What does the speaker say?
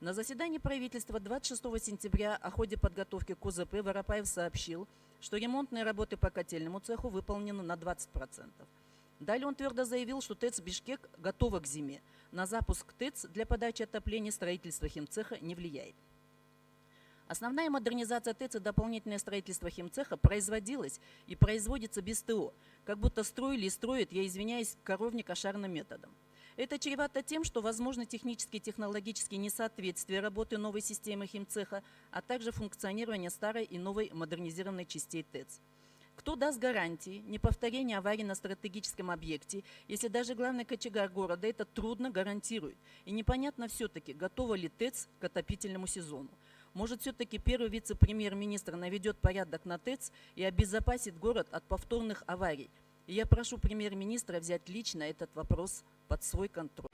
На заседании правительства 26 сентября о ходе подготовки к УЗП Воропаев сообщил, что ремонтные работы по котельному цеху выполнены на 20%. Далее он твердо заявил, что ТЭЦ Бишкек готова к зиме. На запуск ТЭЦ для подачи отопления строительство химцеха не влияет. Основная модернизация ТЭЦ и дополнительное строительство химцеха производилось и производится без ТО, как будто строили и строят, я извиняюсь, коровник-кошарным методом. Это чревато тем, что возможно технические и технологические несоответствия работы новой системы химцеха, а также функционирования старой и новой модернизированной частей ТЭЦ. Кто даст гарантии неповторения аварий на стратегическом объекте, если даже главный кочегар города это трудно гарантирует? И непонятно все-таки, готова ли ТЭЦ к отопительному сезону. Может, все-таки первый вице-премьер-министр наведет порядок на ТЭЦ и обезопасит город от повторных аварий. И я прошу премьер-министра взять лично этот вопрос под свой контроль.